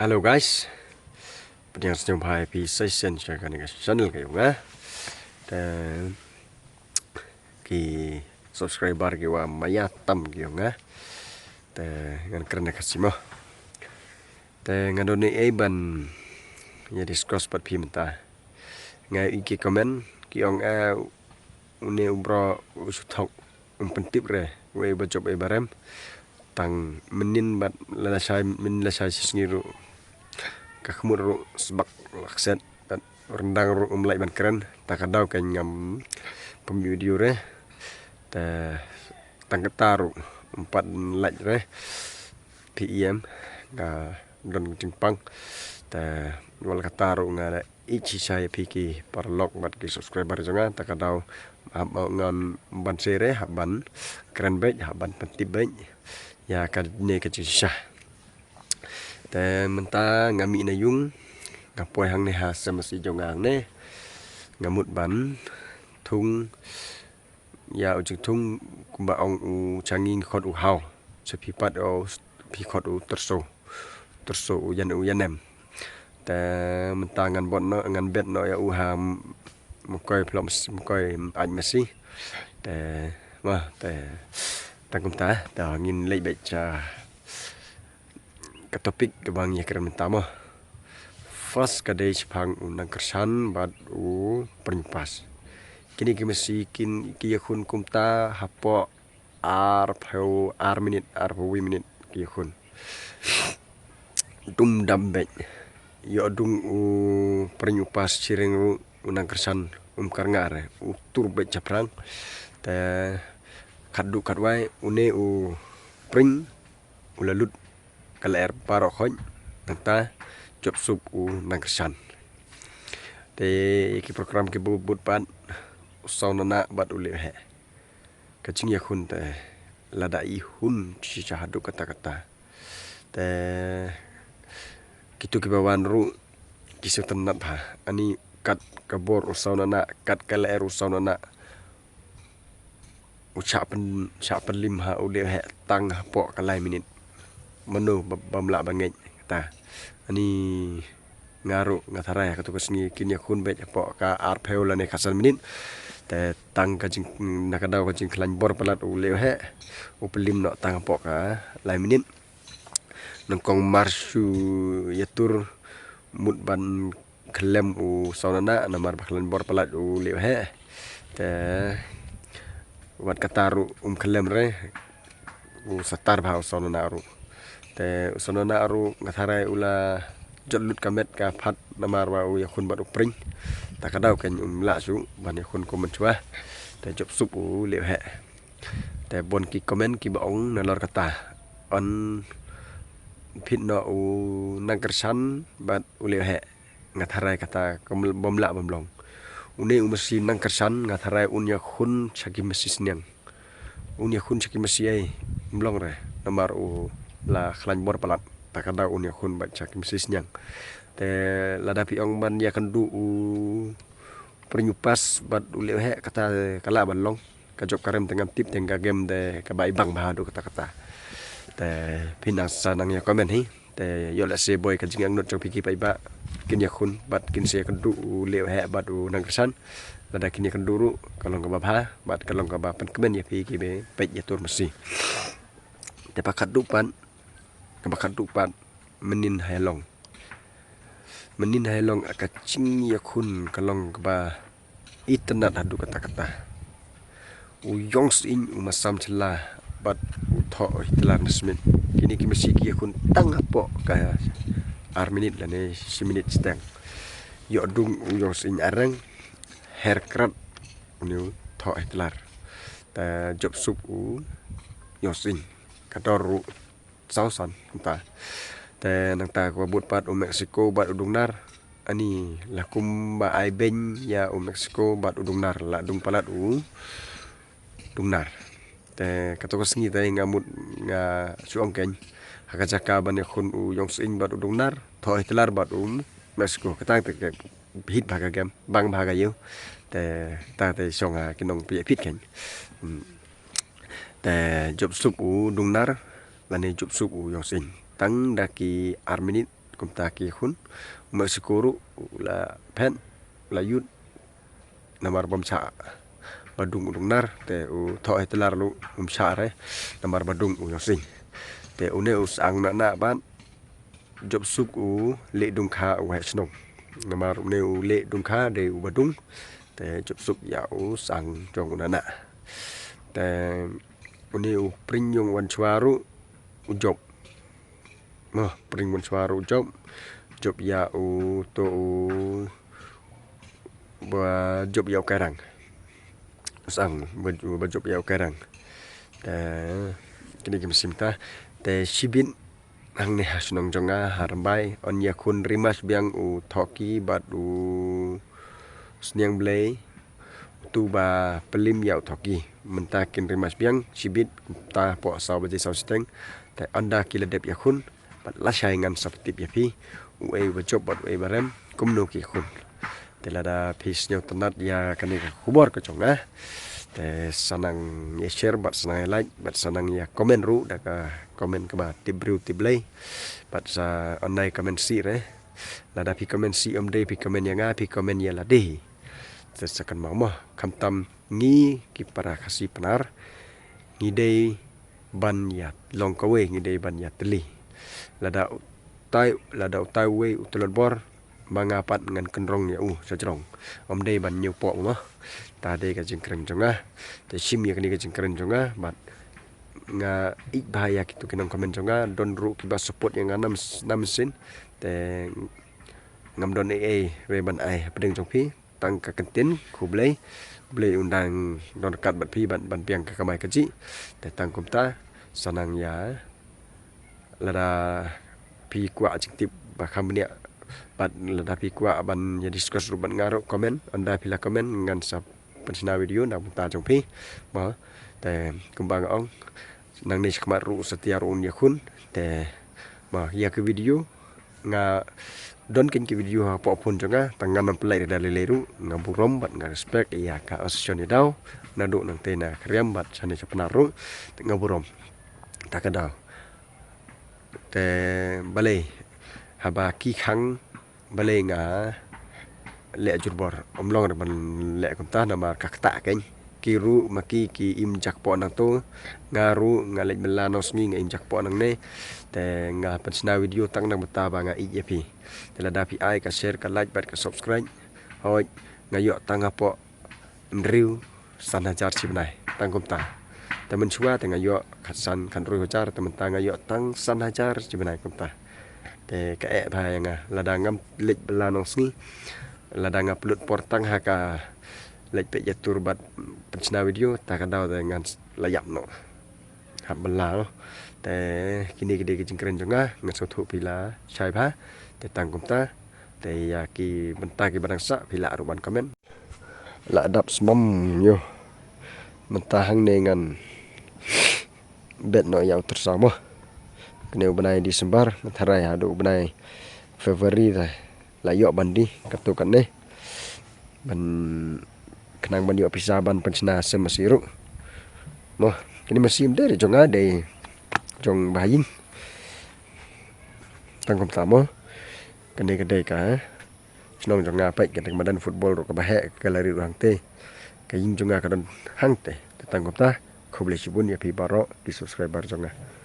Halo guys, pendengar sejumpa IP session kan dengan channel kayo nga. Dan ki subscriber kayo mayatam kayo nga. Ngan kena kasih mo. Ngan doni ban ya discuss pat pimta. Nga iki komen ki ong une ubro usutok pentip re we bacop barem tang menin bat lasai min lasai sisngiru kakmur sebak lakset dan rendang ru umlai ban keren takadau kan ngam pemvideo re ta tangketaru 4 like re PM ga don jingpang ta wal kataru ngara ichi saya piki parlok bat ki subscriber jonga takadau ngan ban sere haban keren bet haban pentip bet ya kan ne kecisa mentang ngami na yung kapoy hang ne ha sa masi jongang ne ngamut ban thung ya ujung thung kumba ong u changing khot u hau se pipat o pi khot u terso u yanem ta mentang ngan bon no ngan bet no ya u ha mkoy plom mkoy aj masi ta ma ta tangkum ta ngin lei bet cha ke topik ke bang ya keren mentamo first kadai chpang unang kersan bad u pernpas kini kimasi kin kiyakun kumta hapo ar minute kiyakun dum dambek yo dung u pernpas cireng unang kersan karngare u turbek chaprang ta kaddu kadwai une u pring ulalut kaler paro khoj nanta job sup u nangkersan te ki program ki but pan saunana bat ule he kaching ya khun te lada I hun chi chahadu kata-kata te kitu ki bawan ru kisu tenat ha ani kat kabor saunana kat kaler saunana ucapan lim ha ule he tang po kalai minit menu bamla bangej ta ani ngaru ngatharai ka tukas ni kinya kun bet po ka arpeu la ne khasan minit te tang ka jing nakadaw ka jing klan bor palat u leu he u pelim no tang po ka lai minit nongkong marsu yatur mut ban klem u saunana namar baklan bor palat u leu he te wat kataru klem re u satar bhau saunana ru te sonona aru ngatharai ula jolut kamet ka phat namar wa u yakun baru pring takadau kan la su ban yakun ko menchua te job sup u leu he te bon ki comment ki baong na lor kata on phit no u nangkersan bat u leu he ngatharai kata bomla bomlong une u masi nangkersan ngatharai un yakun chaki mesis niang un yakun chaki mesi ai mlong re namar u la khlan bor palat takada un yakun bat chak mesis nyang te lada pi ong ban ya kandu u pernyupas bat ule he kata kala balong kajok karem tengam tip tengga game de ka bai bang bahadu kata-kata te pinang sanang ya komen hi te yo la se boy ka jingang not chok piki pai ba kin yakun bat kin se kandu ule he bat u nang kesan lada kin yakanduru kalong ka ba bat kalong ka ba pen kemen ya piki be pet ya tur mesi te pakat dupan kebakat dupat menin hailong akacing yakun kalong keba itenat hadu kata-kata uyongs in umasam celah bat utho itelan resmit kini kimasi yakun tang apo ka minit lane 1 minit seteng yo dung uyongs in arang haircut unu tho itelar ta job sup u yosin katoru sausan ta te nang ta ko but pat Mexico bat udungnar ani lakum ba ai ben ya Mexico bat udungnar la dung palat dungnar te katoko singi te ngamut nga suong ken hakajaka ban khun u yong sing bat udungnar thoi telar bat Mexico katang te hit baga gam bang baga yu te ta te songa kinong pi pit ken te job sup u dungnar lani job sup u yong sing tang daki arminit kumta ki khun masikuru la pen la yut namar bamsa badung nar te u thoi telar lu syare namar badung u yosing te une usang na ban job suk u le dung kha u hai snong namar une u le dung kha de u badung te job suk ya u sang jong na te une u prinyong wan chwaru u job pring wan chwaru job ya u to u ba job ya karang sang ba job ya karang te kini kim ta te shibin ang ne hasnong jonga harbai on yakun rimas biang u thoki bat u sniang blay tu ba pelim yau thoki menta kin rimas biang shibit ta po saw baje saw steng te anda kila dep yakun bat la saingan saptip yapi u e ba job bat u e barem kumno ki khun te lada pis nyau tanat ya kani khubor ka jonga te sanang ya share bat sanang like bat sanang ya komen ru da ka komen ka ba tibru tiblay bat sa online komen si re lada pi komen si day pi komen ya nga pi komen ya la de te sakan mama kam tam ngi ki para khasi penar ngi day ban ya long ka we ngi day ban ya teli lada utai we utulon bor mangapat ngan kenrong ya sajrong day ban nyu po mo ta de ka jingkreng jonga te sim ya kani ka jingkreng jonga bat nga ik bahaya kitu kinong komen jonga don ru ki ba support yang nam sin te ngam don re ban ai pedeng jong pi tang ka kentin khu blay undang don kat bat pi ban piang ka kamai kaji te tang kumta sanang ya lada pi kwa jiktip ba khamnia bat lada pi kwa ban ya discuss ru ban ngaro komen anda pila komen ngan sap pensina video na ta jong pi ma te kumbang ong nang ni khmat ru setia ru ya khun te ma ya ke video nga don kin ki video ha po pun jonga tangan man play da leleru nga burom bat nga respect ya ka association dau na do nang te na kriam bat chane chapnaru nga burom takadaw te balai haba ki khang balai nga le jurbor omlong re ban le kumta na mar kakta ken kiru maki ki im jak po nang to ngaru ngalek melanos ngi im jak po nang ne te nga pensna video tang nang bata ba nga ip te la dapi ai ka share ka like bat ka subscribe hoi ngayo tang apo mriu sanajar sibnai tang kumta temen chua te ngayo khatsan kan ru hojar temen tang ngayo tang sanajar sibnai kumta te ka e ba nga ladangam lek melanos ngi ladang upload portang haka lek pe yatur bat pensna video takadaw dengan layap no hab bela no te kini gede jingkren jonga ngaso thu pila chai pha te tang kumta te ya ki benta ki barangsa pila ruban komen la dap smam yo mentahang dengan bet no yang tersama kene benai Desember matharai adu benai Februari la yo bandi katukan ne ban kenang ban yo pisa ban pensna semasiru mo kini masim de jonga de jong bayin tangkom tamo kene kede ka snong jonga pai ke madan football ro ka bahe ka lari ruang te ka yin jonga ka don hang te tangkom ta khoble sibun ya pi baro di subscriber jonga